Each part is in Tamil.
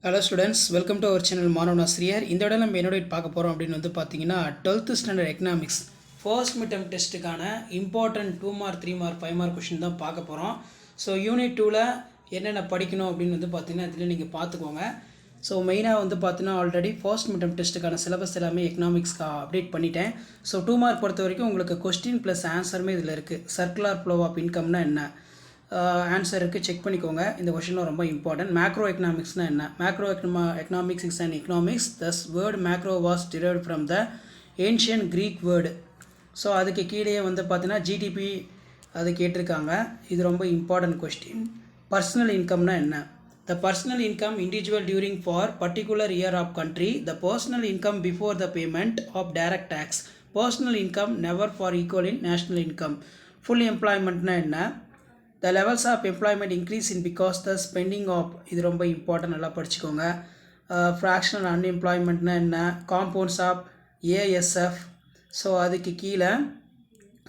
Hello students, welcome to our channel மாணவன் ஆசிரியர். இந்த இடம் நம்ம என்னோட பார்க்க போகிறோம் அப்படின்னு வந்து பார்த்தீங்கன்னா 12th standard economics first mid term டெஸ்ட்டுக்கான important 2 mark 3 mark 5 mark question தான் பார்க்க போகிறோம். ஸோ யூனிட் 2ல் என்னென்ன படிக்கணும் அப்படின்னு வந்து பார்த்தீங்கன்னா இதில் நீங்கள் பார்த்துக்கோங்க. ஸோ மெயினாக வந்து பார்த்தீங்கன்னா ஆல்ரெடி ஃபர்ஸ்ட் மிட் டெர்ம் டெஸ்ட்டுக்கான சிலபஸ் எல்லாமே எக்கனாமிக்ஸ்க்கு அப்டேட் பண்ணிட்டேன். ஸோ 2 மார்க் பொறுத்த வரைக்கும் உங்களுக்கு கொஸ்டின் ப்ளஸ் ஆன்சருமே இதில் இருக்குது. சர்க்குலர் ஃப்ளோ ஆஃப் இன்கம்னா என்ன, ஆன்சர் இருக்குது, செக் பண்ணிக்கோங்க. இந்த கொஷினும் ரொம்ப இம்பார்ட்டன்ட். மேக்ரோ எக்கனாமிக்ஸ்னால் என்ன? Macro economics is and economics. Thus word macro was derived from the ancient Greek word. So அதுக்கு கீழே வந்து பார்த்தீங்கன்னா ஜிடிபி அது கேட்டிருக்காங்க. இது ரொம்ப இம்பார்ட்டன்ட் கொஸ்டின். பர்சனல் இன்கம்னா என்ன? The personal income individual during for particular year of country. The personal income before the payment of direct tax. Personal income never for equal in national income. Full எம்ப்ளாய்மெண்ட்னா என்ன? The levels of employment increase in because the spending of, இது ரொம்ப இம்பார்ட்டன்ட், நல்லா படிச்சுக்கோங்க. ஃப்ராக்ஷனல் அன்எம்ப்ளாய்மெண்ட்னா என்ன? Compounds of ASF. ஸோ அதுக்கு கீழே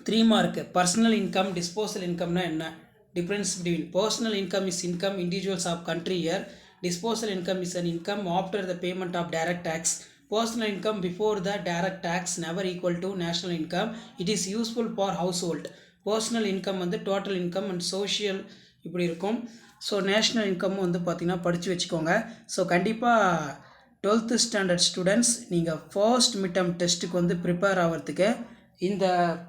3 மார்க்கு பர்சனல் இன்கம் டிஸ்போசல் இன்கம்னா என்ன? Difference between personal income is income individuals of country year. Disposal income is an income after the payment of direct tax. Personal income before the direct tax never equal to national income. It is useful for household. Personal income வந்து டோட்டல் இன்கம் அண்ட் சோஷியல் இப்படி இருக்கும். ஸோ நேஷ்னல் இன்கம்மும் வந்து பார்த்திங்கன்னா படித்து வச்சுக்கோங்க. ஸோ கண்டிப்பாக 12th ஸ்டாண்டர்ட் ஸ்டூடெண்ட்ஸ் நீங்கள் ஃபர்ஸ்ட் மிட் டெர்ம் டெஸ்ட்டுக்கு வந்து ப்ரிப்பேர் ஆகிறதுக்கு இந்த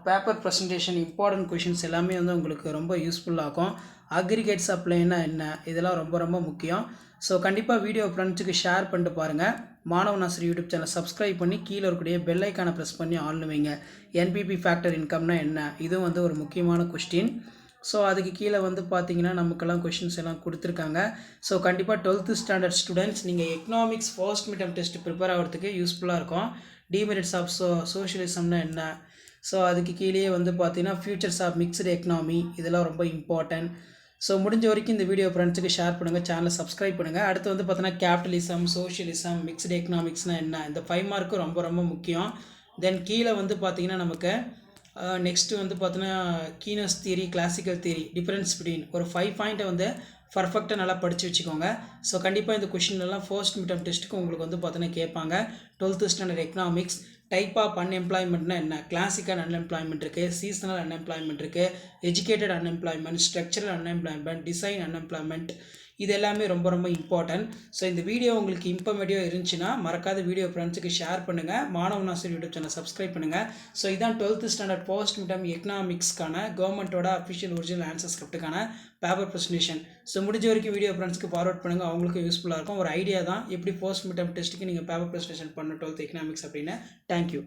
பேப்பர் ப்ரெசன்டேஷன் இம்பார்ட்டன்ட் கொஷின்ஸ் எல்லாமே வந்து உங்களுக்கு ரொம்ப யூஸ்ஃபுல்லாகும். அக்ரிகேட் சப்ளைனா என்ன, இதெல்லாம் ரொம்ப ரொம்ப முக்கியம். ஸோ கண்டிப்பாக வீடியோ ஃப்ரெண்ட்ஸுக்கு ஷேர் பண்ணிட்டு பாருங்கள். மாணவன் ஆசிரியர் யூடியூப் சேனல் சப்ஸ்கிரைப் பண்ணி கீழே இருக்கக்கூடிய பெல் ஐக்கானை ப்ரெஸ் பண்ணி ஆள்னு வைங்க. என்பிபி ஃபேக்டர் இன்கம்னா என்ன, இதுவும் வந்து ஒரு முக்கியமான கொஸ்டின். ஸோ அதுக்கு கீழே வந்து பார்த்தீங்கன்னா நமக்கெல்லாம் கொஷின்ஸ் எல்லாம் கொடுத்துருக்காங்க. ஸோ கண்டிப்பாக 12th ஸ்டாண்டர்ட் ஸ்டூடெண்ட்ஸ் நீங்கள் economics first mid term test prepare ஆகிறதுக்கு யூஸ்ஃபுல்லாக இருக்கும். டிமெரிட்ஸ் ஆஃப் சோஷியலிசம்னா என்ன, ஸோ அதுக்கு கீழே வந்து பார்த்தீங்கன்னா ஃபியூச்சர்ஸ் ஆஃப் மிக்ஸ்டு எக்கனாமி, இதெல்லாம் ரொம்ப இம்பார்ட்டன்ட். ஸோ முடிஞ்ச வரைக்கும் இந்த வீடியோ ஃப்ரெண்ட்ஸுக்கு ஷேர் பண்ணுங்கள், சேனலை சப்ஸ்கிரைப் பண்ணுங்கள். அடுத்து வந்து பார்த்தீங்கன்னா கேபிட்டலிசம், சோஷியலிசம், மிக்ஸ்டு எக்கனாமிக்ஸ்னால் என்ன, இந்த 5 மார்க்கு ரொம்ப ரொம்ப முக்கியம். தென் கீழே வந்து பார்த்தீங்கன்னா நமக்கு நெக்ஸ்ட்டு வந்து பார்த்தீங்கன்னா Keynes theory, classical theory, difference between, ஒரு 5 பாயிண்ட்டை வந்து பர்ஃபெக்டாக நல்லா படித்து வச்சுக்கோங்க. ஸோ கண்டிப்பாக இந்த கொஷின்லாம் ஃபர்ஸ்ட் மிட் டெர்ம் டெஸ்ட்டுக்கு உங்களுக்கு வந்து பார்த்தீங்கன்னா கேட்பாங்க. 12th standard economics. Type of அன்எம்ப்ளாய்மெண்ட்னா என்ன? கிளாசிக்கல் அன்எம்ப்ளாய்மெண்ட் இருக்குது, சீசனல் அன்எம்ப்ளாய்மெண்ட் இருக்குது, எஜுகேட்டட் அன்எம்ப்ளாய்மெண்ட், ஸ்ட்ரக்சரல் அன்எம்ப்ளாய்மெண்ட், டிசைன் அன்எம்ப்ளாய்மெண்ட், இது எல்லாமே ரொம்ப ரொம்ப இம்பார்ட்டன்ட். ஸோ இந்த வீடியோ உங்களுக்கு இன்ஃபர்மேட்டிவாக இருந்துச்சுன்னா மறக்காத வீடியோ ஃப்ரெண்ட்ஸுக்கு ஷேர் பண்ணுங்கள். மாணவன் ஆசிரியர் யூடியூப் சேனல் சப்ஸ்கிரைப் பண்ணுங்கள். ஸோ இதான் 12th standard first mid term எக்கனாமிக்ஸ்க்கான கவர்மெண்ட்டோட அஃபிஷியல் ஒரிஜினல் ஆன்சர் ஸ்கிரிப்ட்டுக்கான பேப்பர் ப்ரெசன்டேஷன். ஸோ முடிஞ்ச வரைக்கும் வீடியோ ஃப்ரெண்ட்ஸ்க்கு ஃபார்வர்ட் பண்ணுங்கள், அவங்களுக்கு யூஸ்ஃபுல்லாக இருக்கும். ஒரு ஐடியா தான் எப்படி ஃபர்ஸ்ட் மிட் டெர்ம் டெஸ்ட்டுக்கு நீங்கள் பேப்பர் ப்ரெசன்டேஷன் பண்ணணும் 12th எக்கனாமிக்ஸ் அப்படின்னு. தேங்க்யூ.